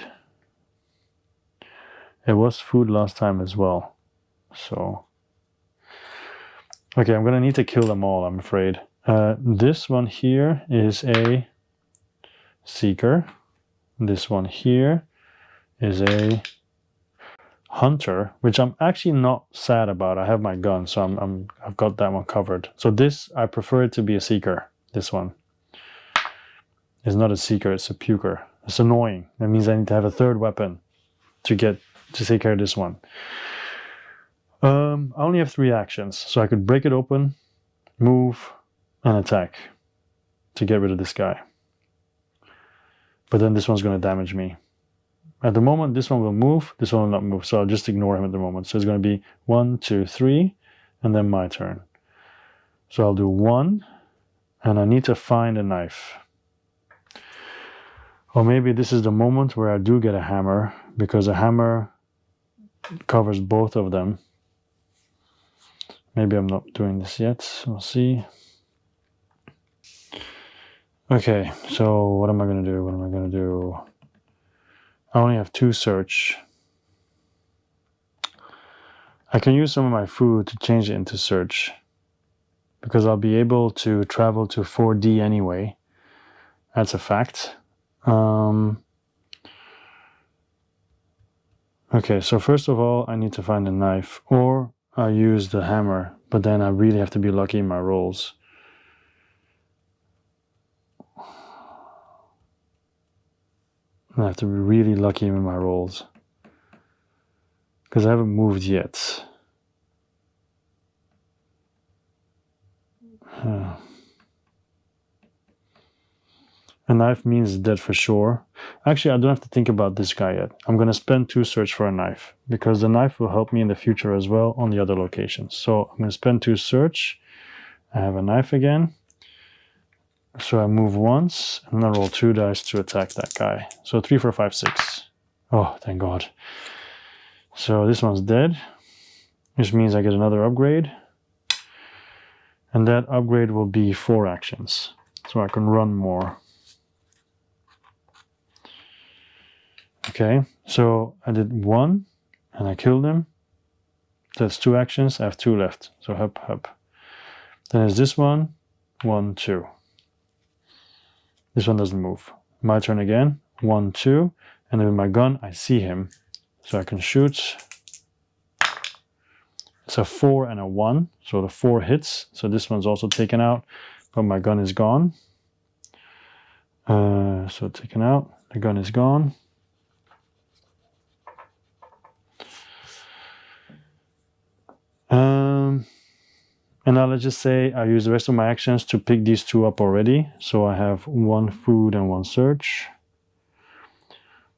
It was food last time as well. So, okay, I'm gonna need to kill them all, I'm afraid. This one here is a seeker. This one here is a hunter, which I'm actually not sad about. I have my gun, so I've got that one covered. So this, I prefer it to be a seeker. This one is not a seeker, it's a puker. It's annoying. That means I need to have a third weapon to take care of this one. I only have 3 actions, so I could break it open, move, and attack to get rid of this guy. But then this one's going to damage me. At the moment, this one will move, this one will not move, so I'll just ignore him at the moment. So it's going to be 1, 2, 3, and then my turn. So I'll do 1, and I need to find a knife. Or maybe this is the moment where I do get a hammer, because a hammer covers both of them. Maybe I'm not doing this yet, we'll see. Okay, so what am I going to do? I only have 2 search. I can use some of my food to change it into search, because I'll be able to travel to 4D anyway. That's a fact. Okay, so first of all, I need to find a knife, or I use the hammer, but then I really have to be lucky in my rolls. I have to be really lucky in my rolls, because I haven't moved yet. A knife means dead for sure. Actually, I don't have to think about this guy yet. I'm going to spend 2 search for a knife, because the knife will help me in the future as well on the other locations. So I'm going to spend 2 search. I have a knife again. So I move once, and I roll 2 dice to attack that guy. So 3, 4, 5, 6. Oh, thank God. So this one's dead, which means I get another upgrade. And that upgrade will be 4 actions. So I can run more. Okay, so I did 1, and I killed him. That's 2 actions. I have 2 left. So hop, hop. Then there's this one. 1, 2. This one doesn't move. My turn again. 1, 2. And then with my gun, I see him. So I can shoot. It's a 4 and a 1. So the 4 hits. So this one's also taken out. But my gun is gone. So taken out. The gun is gone. And now let's just say I use the rest of my actions to pick these 2 up already. So I have 1 food and 1 search.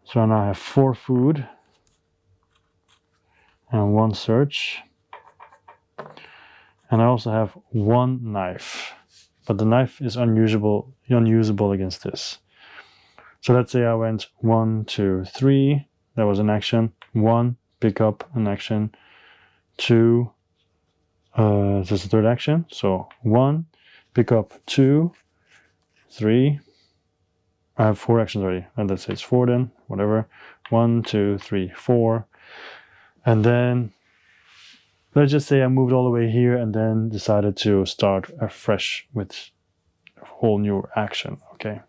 So now I have 4 food and 1 search. And I also have 1 knife. But the knife is unusable against this. So let's say I went 1, 2, 3. That was an action. 1, pick up an action. 2. That's the 3rd action. So 1, pick up 2, 3. I have 4 actions already. And let's say it's 4 then, whatever. 1, 2, 3, 4. And then let's just say I moved all the way here and then decided to start afresh with a whole new action. Okay.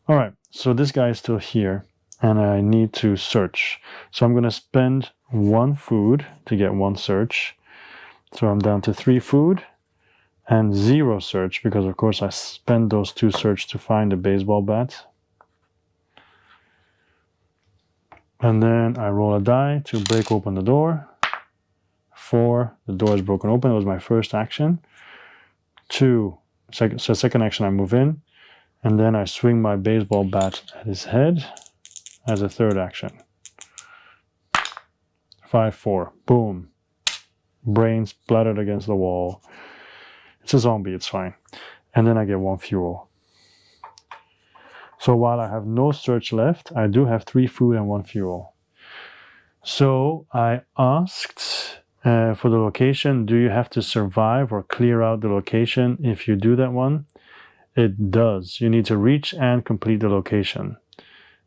All right. So this guy is still here and I need to search. So I'm going to spend 1 food to get 1 search. So I'm down to 3 food and 0 search, because of course I spent those 2 search to find a baseball bat. And then I roll a die to break open the door. 4, the door is broken open. It was my first action. 2, second action I move in. And then I swing my baseball bat at his head as a 3rd action. 5, 4, boom. Brain splattered against the wall. It's a zombie, it's fine. And then I get 1 fuel. So while I have no search left, I do have 3 food and 1 fuel. So I asked For the location, do you have to survive or clear out the location if you do that one? It does. You need to reach and complete the location.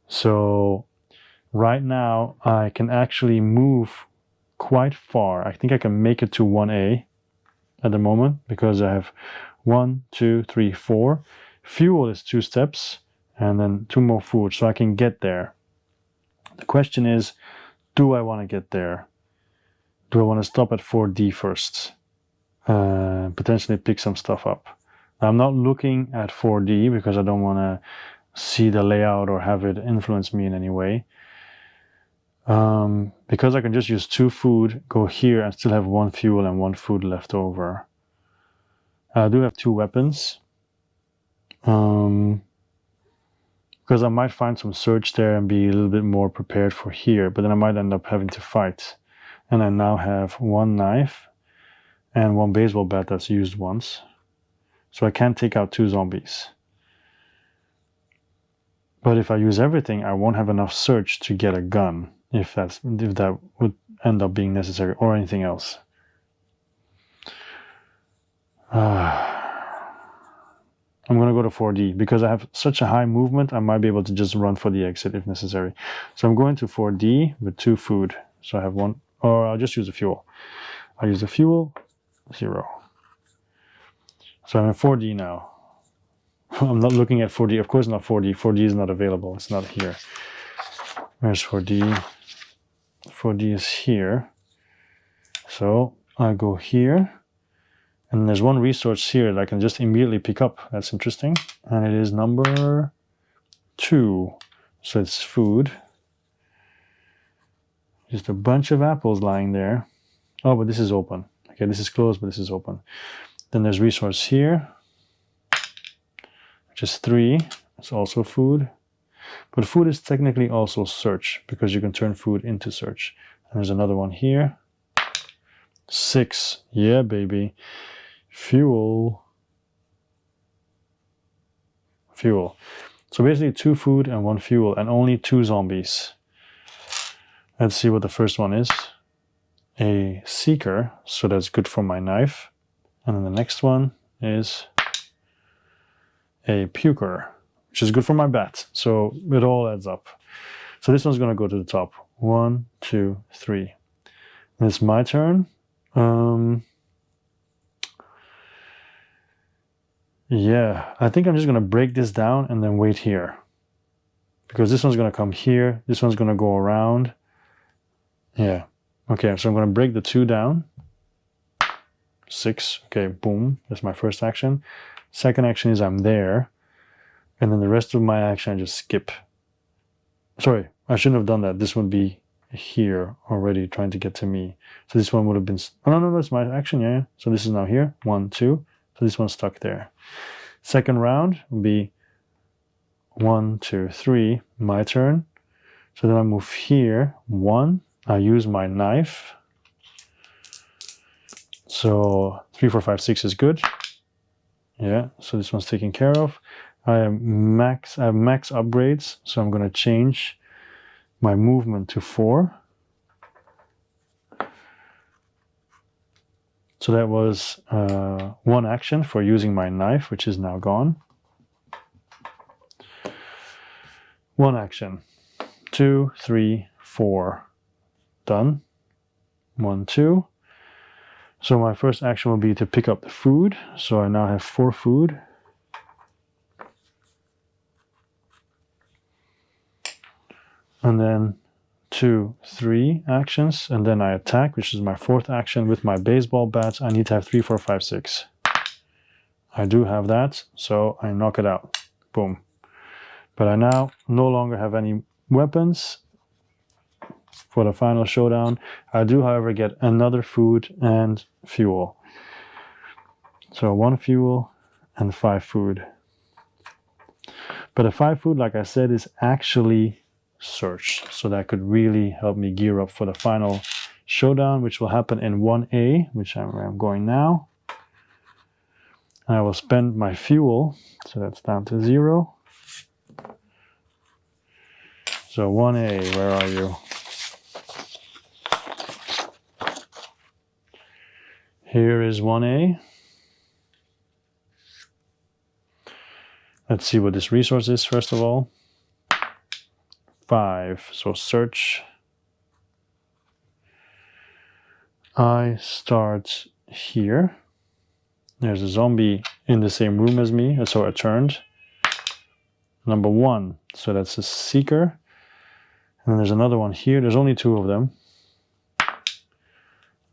So right now I can actually move quite far. I think I can make it to 1A at the moment because I have 1, 2, 3, 4. Fuel is 2 steps and then 2 more food, so I can get there. The question is, do I want to get there? Do I want to stop at 4D first? Potentially pick some stuff up. I'm not looking at 4D because I don't want to see the layout or have it influence me in any way. Because I can just use 2 food, go here and still have 1 fuel and 1 food left over. I do have 2 weapons. Because I might find some search there and be a little bit more prepared for here, but then I might end up having to fight. And I now have 1 knife and 1 baseball bat that's used once. So I can't take out 2 zombies. But if I use everything, I won't have enough search to get a gun, if that would end up being necessary, or anything else. I'm going to go to 4D because I have such a high movement. I might be able to just run for the exit if necessary. So I'm going to 4D with 2 food. So I have 1, or I'll just use the fuel. I'll use the fuel, 0. So I'm in 4D now. I'm not looking at 4D. Of course not 4D. 4D is not available. It's not here. Where's 4D? 4D is here. So I go here. And there's 1 resource here that I can just immediately pick up. That's interesting. And it is number 2. So it's food. Just a bunch of apples lying there. Oh, but this is open. Okay, this is closed, but this is open. Then there's resource here, which is 3. It's also food. But food is technically also search because you can turn food into search. And there's another one here. 6. Yeah, baby. Fuel. Fuel. So basically 2 food and 1 fuel and only 2 zombies. Let's see what the first one is. A seeker, so that's good for my knife. And then the next one is a puker, which is good for my bat. So it all adds up. So this one's going to go to the top. 1, 2, 3. And it's my turn. Yeah, I think I'm just going to break this down and then wait here. Because this one's going to come here. This one's going to go around. Yeah. Okay, so I'm going to break the 2 down. 6. Okay, boom. That's my first action. Second action is I'm there. And then the rest of my action I just skip. Sorry, I shouldn't have done that. This would be here already trying to get to me. So this one would have been... Oh, no, that's my action, yeah. So this is now here. 1, 2. So this one's stuck there. Second round will be 1, 2, 3. My turn. So then I move here. 1. I use my knife. So 3, 4, 5, 6 is good. Yeah, so this one's taken care of. I have max upgrades, so I'm going to change my movement to 4. So that was 1 action for using my knife, which is now gone. 1 action. 2, 3, 4. Done. 1, 2. So my first action will be to pick up the food. So I now have 4 food. And then 2, 3 actions. And then I attack, which is my 4th action with my baseball bat. I need to have 3, 4, 5, 6. I do have that, so I knock it out. Boom. But I now no longer have any weapons for the final showdown. I do, however, get another food and fuel. So 1 fuel and 5 food. But the 5 food, like I said, is actually search. So that could really help me gear up for the final showdown, which will happen in 1A, which I'm going now. And I will spend my fuel, so that's down to 0. So 1A, where are you? Here is 1A. Let's see what this resource is first of all. 5. So search. I start here. There's a zombie in the same room as me, so I turned. Number 1, so that's a seeker. And then there's another one here. There's only 2 of them.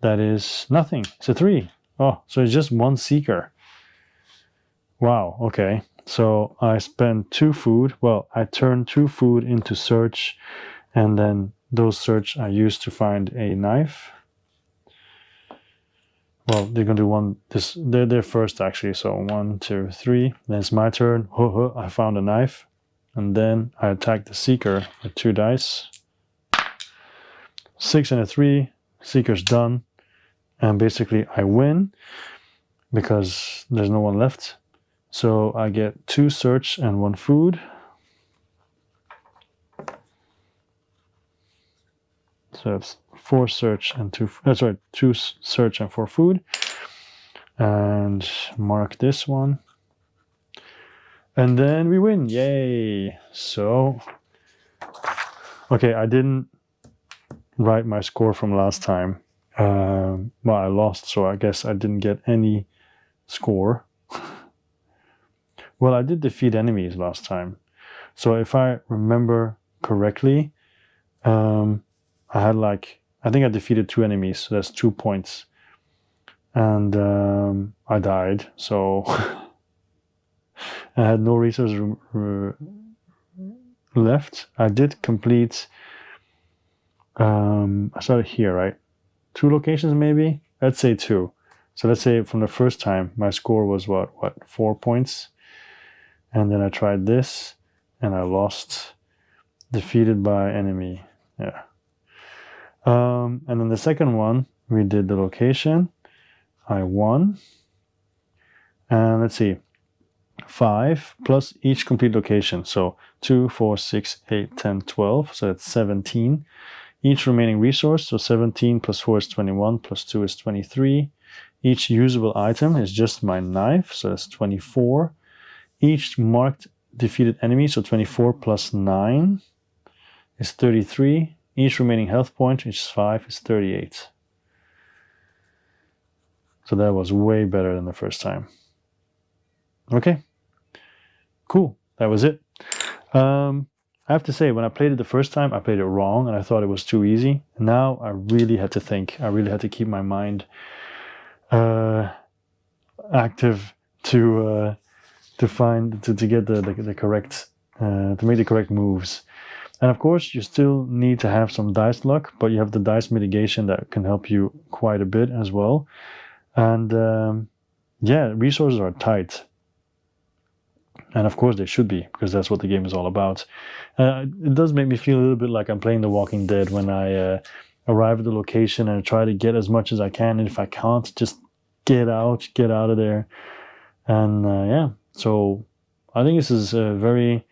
That is nothing. It's a 3. Oh, so it's just 1 seeker. Wow, okay. So I spent 2 food. Well, I turned 2 food into search, and then those search I used to find a knife. Well, they're gonna do one. They're first actually. So 1, 2, 3. Then it's my turn. I found a knife, and then I attacked the seeker with 2 dice. 6 and a 3. Seeker's done, and basically I win because there's no one left. So I get 2 search and 1 food. So it's 4 search and 2. Sorry, 2 search and 4 food. And mark this one. And then we win. Yay! So, okay, I didn't write my score from last time. Well, I lost, so I guess I didn't get any score. Well, I did defeat enemies last time. So if I remember correctly, I had I think I defeated 2 enemies, so that's 2 points. And I died, so I had no resources left. I did complete, I started here, right? 2 locations maybe? Let's say 2. So let's say from the first time, my score was what 4 points? And then I tried this, and I lost. Defeated by enemy, yeah. And then the second one, we did the location. I won. And let's see, 5 plus each complete location. So 2, 4, 6, 8, 10, 12. So that's 17. Each remaining resource, so 17 plus 4 is 21, plus 2 is 23. Each usable item is just my knife, so that's 24. Each marked defeated enemy, so 24 plus 9 is 33. Each remaining health point, which is 5, is 38. So that was way better than the first time. Okay, cool, that was it. I have to say, when I played it the first time, I played it wrong, and I thought it was too easy. Now I really had to think. I really had to keep my mind active to get the correct to make the correct moves. And of course, you still need to have some dice luck, but you have the dice mitigation that can help you quite a bit as well. And yeah, resources are tight. And of course they should be, because that's what the game is all about. It does make me feel a little bit like I'm playing The Walking Dead when I arrive at the location and I try to get as much as I can. And if I can't, just get out of there. And yeah, so I think this is a very,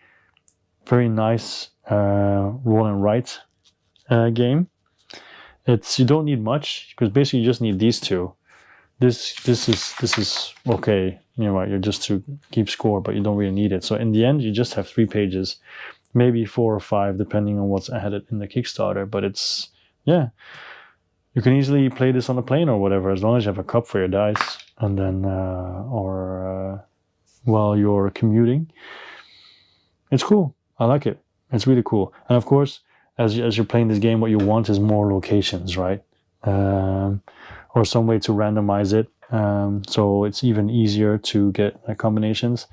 very nice roll and write game. You don't need much, because basically you just need these 2. This is okay, you're just to keep score, but you don't really need it. So in the end, you just have 3 pages, maybe 4 or 5, depending on what's added in the Kickstarter. But it's, yeah, you can easily play this on a plane or whatever, as long as you have a cup for your dice, and then while you're commuting. It's cool. I like it. It's really cool. And of course, as you're playing this game, what you want is more locations, right? Or some way to randomize it, so it's even easier to get combinations.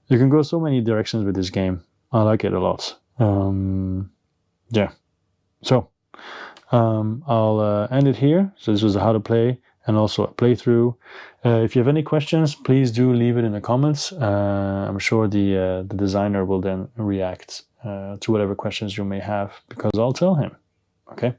You can go so many directions with this game. I like it a lot. Yeah. So I'll end it here. So this was a how to play and also a playthrough. If you have any questions, please do leave it in the comments. I'm sure the designer will then react to whatever questions you may have, because I'll tell him. Okay.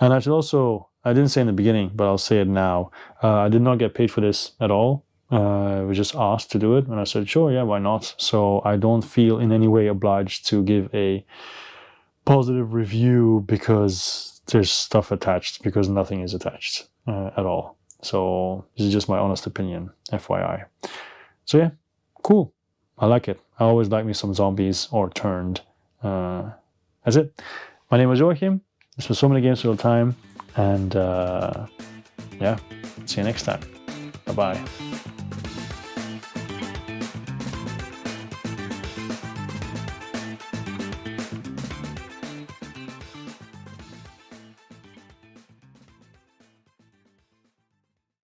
And I should also, I didn't say in the beginning, but I'll say it now. I did not get paid for this at all. I was just asked to do it, and I said, sure, yeah, why not? So I don't feel in any way obliged to give a positive review because there's stuff attached, because nothing is attached at all. So this is just my honest opinion, FYI. So yeah, cool. I like it. I always like me some zombies or turned. That's it. My name is Joachim. This was So Many Games All the Time. And yeah, see you next time. Bye-bye.